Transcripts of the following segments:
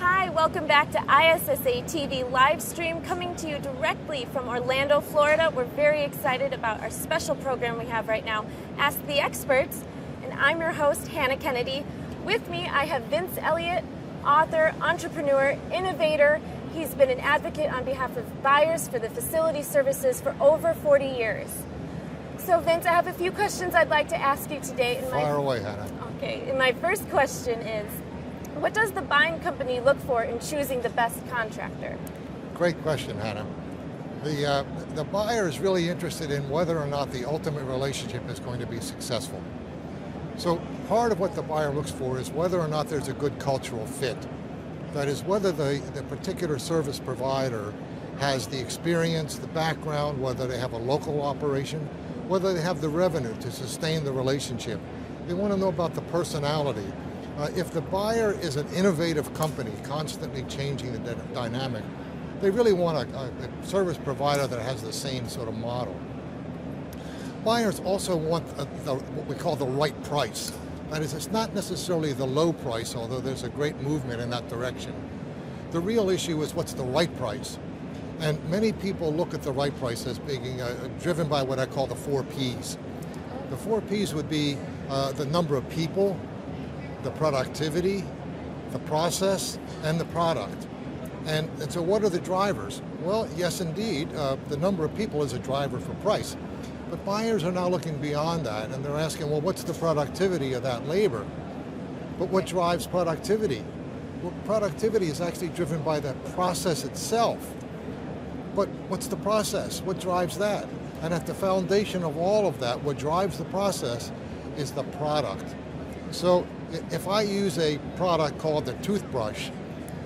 Hi, welcome back to ISSA TV live stream coming to you directly from Orlando, Florida. We're very excited about our special program we have right now, Ask the Experts, and I'm your host, Hannah Kennedy. With me, I have Vince Elliot, author, entrepreneur, innovator. He's been an advocate on behalf of buyers for the facility services for over 40 years. So Vince, I have a few questions I'd like to ask you today. Fire away, Hannah. Okay, and my first question is, what does the buying company look for in choosing the best contractor? Great question, Hannah. The buyer is really interested in whether or not the ultimate relationship is going to be successful. So part of what the buyer looks for is whether or not there's a good cultural fit. That is, whether the particular service provider has the experience, the background, whether they have a local operation, whether they have the revenue to sustain the relationship. They want to know about the personality. If the buyer is an innovative company, constantly changing the dynamic, they really want a service provider that has the same sort of model. Buyers also want what we call the right price. That is, it's not necessarily the low price, although there's a great movement in that direction. The real issue is what's the right price. And many people look at the right price as being driven by what I call the 4 Ps. The 4 Ps would be the number of people, the productivity, the process, and the product. And so what are the drivers? Well, yes, indeed, the number of people is a driver for price. But buyers are now looking beyond that, and they're asking, well, what's the productivity of that labor? But what drives productivity? Well, productivity is actually driven by the process itself. But what's the process? What drives that? And at the foundation of all of that, what drives the process is the product. So if I use a product called the toothbrush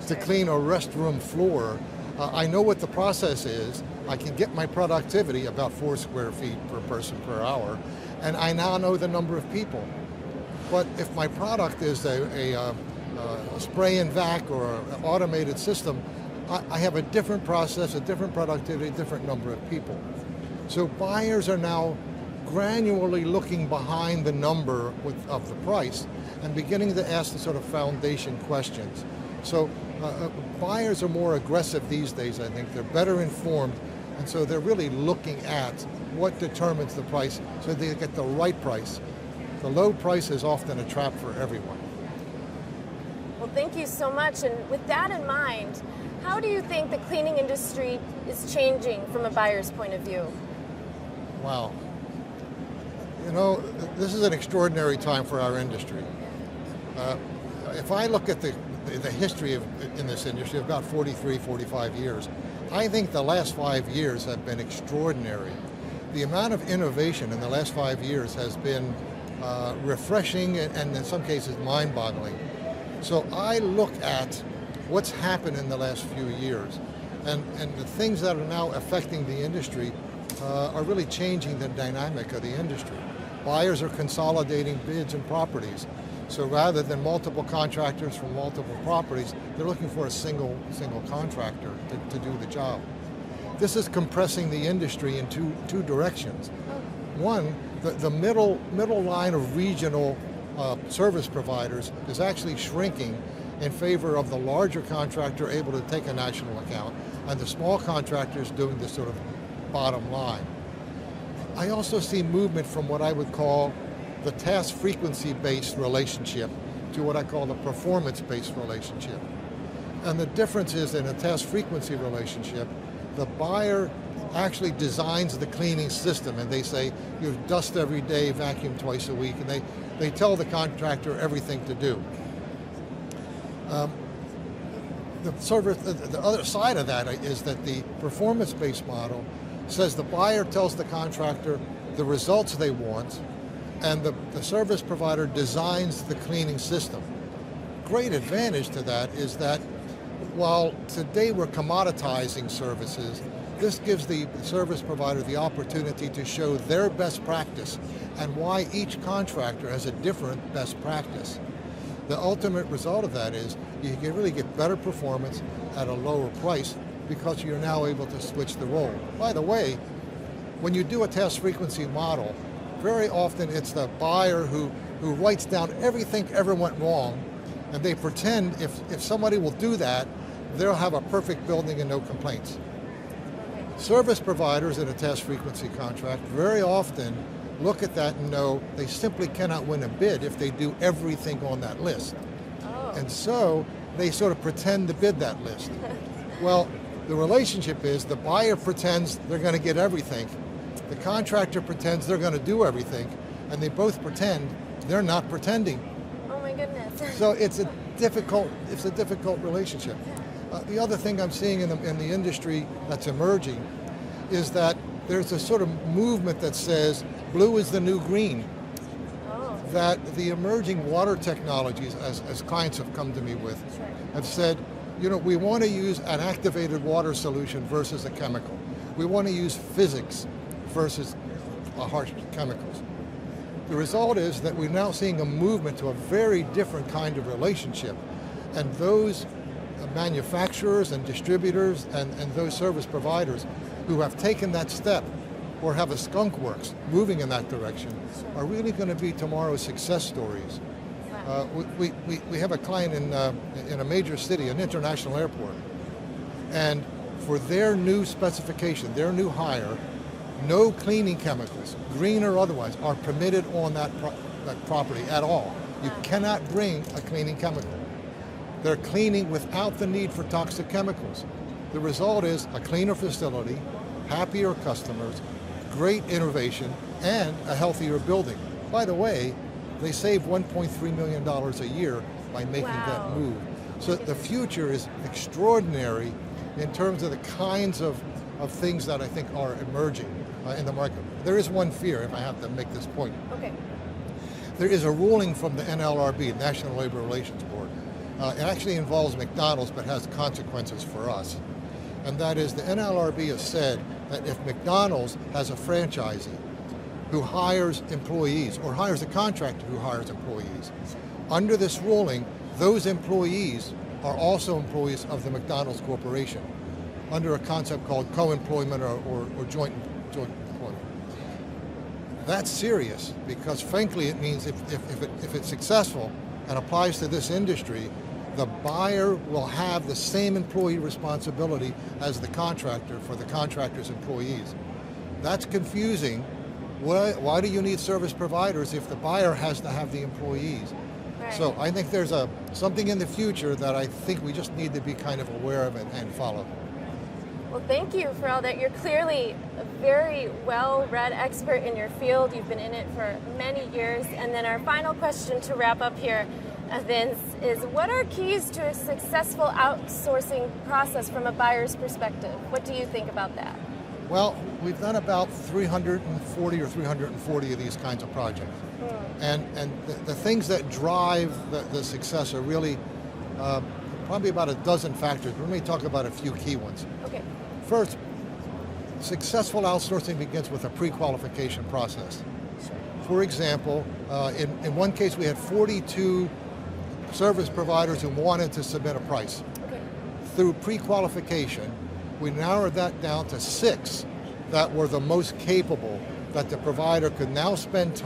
to clean a restroom floor, I know what the process is. I can get my productivity, about 4 square feet per person per hour, and I now know the number of people. But if my product is a spray and vac or an automated system, I have a different process, a different productivity, different number of people. So buyers are now granularly looking behind the number of the price and beginning to ask the sort of foundation questions. So buyers are more aggressive these days, I think. They're better informed, and so they're really looking at what determines the price so they get the right price. The low price is often a trap for everyone. Well, thank you so much. And with that in mind, how do you think the cleaning industry is changing from a buyer's point of view? Wow. You know, this is an extraordinary time for our industry. If I look at the history in this industry, about 43, 45 years, I think the last 5 years have been extraordinary. The amount of innovation in the last 5 years has been refreshing and in some cases mind-boggling. So I look at what's happened in the last few years, and the things that are now affecting the industry are really changing the dynamic of the industry. Buyers are consolidating bids and properties. So rather than multiple contractors from multiple properties, they're looking for a single contractor to do the job. This is compressing the industry in two directions. One, the middle line of regional service providers is actually shrinking in favor of the larger contractor able to take a national account and the small contractors doing the sort of bottom line. I also see movement from what I would call the task frequency-based relationship to what I call the performance-based relationship. And the difference is in a task frequency relationship, the buyer actually designs the cleaning system, and they say, you dust every day, vacuum twice a week, and they tell the contractor everything to do. The other side of that is that the performance-based model says the buyer tells the contractor the results they want, and the service provider designs the cleaning system. Great advantage to that is that while today we're commoditizing services, this gives the service provider the opportunity to show their best practice and why each contractor has a different best practice. The ultimate result of that is you can really get better performance at a lower price because you're now able to switch the role. By the way, when you do a task frequency model, very often it's the buyer who writes down everything ever went wrong, and they pretend if somebody will do that, they'll have a perfect building and no complaints. Service providers in a test frequency contract very often look at that and know they simply cannot win a bid if they do everything on that list. Oh. And so they sort of pretend to bid that list. Well, the relationship is the buyer pretends they're going to get everything, the contractor pretends they're going to do everything, and they both pretend they're not pretending. Oh my goodness. So it's a difficult relationship. The other thing I'm seeing in the industry that's emerging is that there's a sort of movement that says blue is the new green. Oh. That the emerging water technologies, as clients have come to me with, Sure. have said, we want to use an activated water solution versus a chemical. We want to use physics versus harsh chemicals. The result is that we're now seeing a movement to a very different kind of relationship, and those manufacturers and distributors and those service providers who have taken that step or have a skunk works moving in that direction are really going to be tomorrow's success stories. We have a client in a major city, an international airport, and for their new specification, their new hire, no cleaning chemicals, green or otherwise, are permitted on that property at all. You cannot bring a cleaning chemical. They're cleaning without the need for toxic chemicals. The result is a cleaner facility, happier customers, great innovation, and a healthier building. By the way, they save $1.3 million a year by making that move. So the future is extraordinary in terms of the kinds of things that I think are emerging in the market. There is one fear, if I have to make this point. Okay. There is a ruling from the NLRB, National Labor Relations Board. It actually involves McDonald's, but has consequences for us. And that is, the NLRB has said that if McDonald's has a franchisee who hires employees, or hires a contractor who hires employees, under this ruling, those employees are also employees of the McDonald's Corporation, under a concept called co-employment or joint employment. That's serious, because frankly it means if it's successful and applies to this industry, the buyer will have the same employee responsibility as the contractor for the contractor's employees. That's confusing. Why do you need service providers if the buyer has to have the employees? Right. So I think there's something in the future that I think we just need to be kind of aware of and follow. Well, thank you for all that. You're clearly a very well-read expert in your field. You've been in it for many years. And then our final question to wrap up here, Vince, is what are keys to a successful outsourcing process from a buyer's perspective? What do you think about that? Well, we've done about 340 or 340 of these kinds of projects. And the things that drive the success are really probably about a dozen factors. Let me talk about a few key ones. Okay. First, successful outsourcing begins with a pre-qualification process. For example, in one case we had 42 service providers who wanted to submit a price. Okay. Through pre-qualification, we narrowed that down to 6 that were the most capable, that the provider could now spend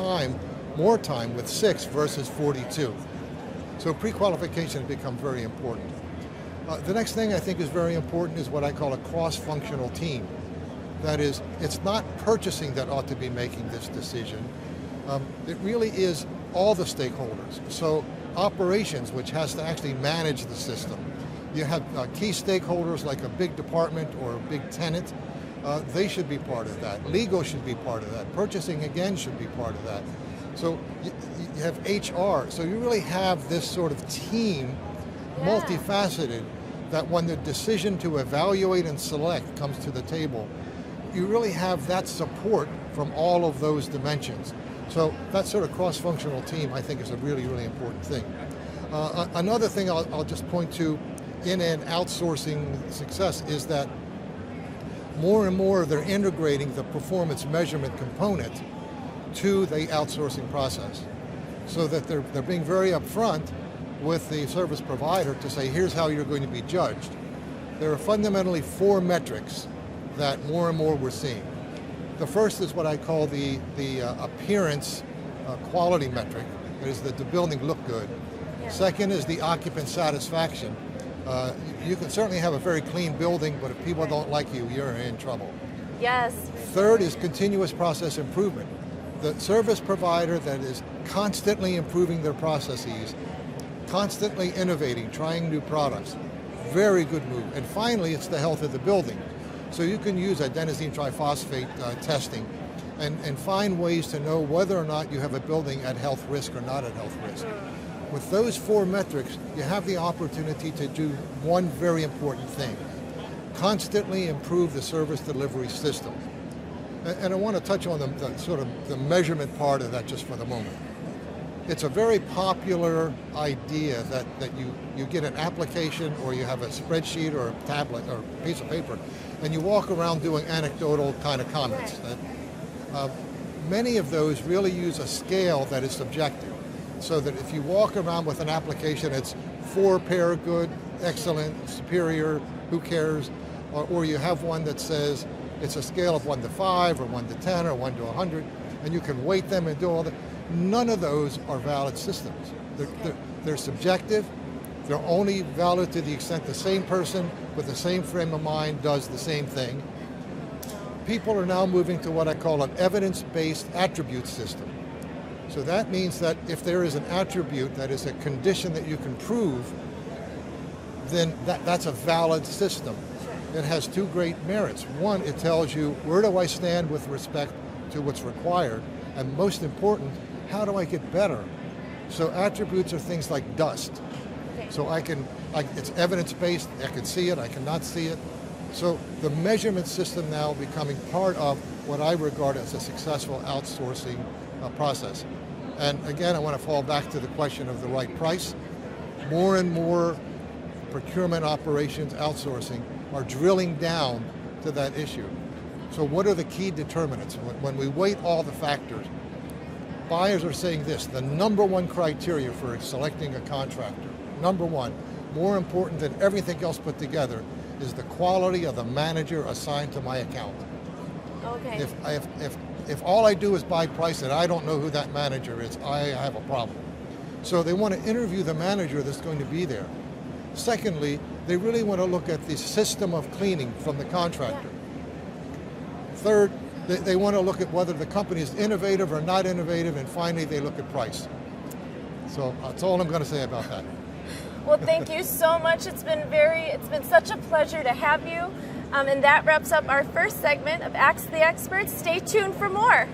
more time with 6 versus 42. So pre-qualification has become very important. The next thing I think is very important is what I call a cross-functional team. That is, it's not purchasing that ought to be making this decision. It really is all the stakeholders. So operations, which has to actually manage the system. You have key stakeholders like a big department or a big tenant. They should be part of that. Legal should be part of that. Purchasing, again, should be part of that. So you have HR. So you really have this sort of team, multifaceted, that when the decision to evaluate and select comes to the table, you really have that support from all of those dimensions. So that sort of cross-functional team, I think, is a really, really important thing. Another thing I'll just point to in an outsourcing success is that more and more they're integrating the performance measurement component to the outsourcing process, so that they're being very upfront with the service provider to say, here's how you're going to be judged. There are fundamentally 4 metrics that more and more we're seeing. The first is what I call the appearance quality metric. That is, that the building look good. Yeah. Second is the occupant satisfaction. You can certainly have a very clean building, but if people don't like you, you're in trouble. Yes. Third is continuous process improvement. The service provider that is constantly improving their processes, constantly innovating, trying new products, very good move. And finally, it's the health of the building. So you can use adenosine triphosphate testing and find ways to know whether or not you have a building at health risk or not at health risk. With those 4 metrics, you have the opportunity to do one very important thing: constantly improve the service delivery system. And I want to touch on the sort of the measurement part of that just for the moment. It's a very popular idea that you get an application, or you have a spreadsheet or a tablet or a piece of paper, and you walk around doing anecdotal kind of comments. Many of those really use a scale that is subjective, so that if you walk around with an application, it's 4 pair, good, excellent, superior, who cares, or you have one that says it's a scale of 1 to 5 or 1 to 10 or 1 to 100, and you can weight them and do all that. None of those are valid systems. They're subjective. They're only valid to the extent the same person with the same frame of mind does the same thing. People are now moving to what I call an evidence-based attribute system. So that means that if there is an attribute that is a condition that you can prove, then that's a valid system. It has 2 great merits. One, it tells you, where do I stand with respect to what's required? And most important, how do I get better? So attributes are things like dust. Okay. So it's evidence-based, I can see it, I cannot see it. So the measurement system now becoming part of what I regard as a successful outsourcing process. And again, I want to fall back to the question of the right price. More and more procurement operations outsourcing are drilling down to that issue. So what are the key determinants? When we weight all the factors, buyers are saying this: the number 1 criteria for selecting a contractor, number 1, more important than everything else put together, is the quality of the manager assigned to my account. Okay. If all I do is buy price and I don't know who that manager is, I have a problem. So they want to interview the manager that's going to be there. Secondly, they really want to look at the system of cleaning from the contractor. Yeah. Third, they want to look at whether the company is innovative or not innovative, and finally they look at price. So that's all I'm going to say about that. Well, thank you so much. It's been such a pleasure to have you. And that wraps up our first segment of Ask the Experts. Stay tuned for more.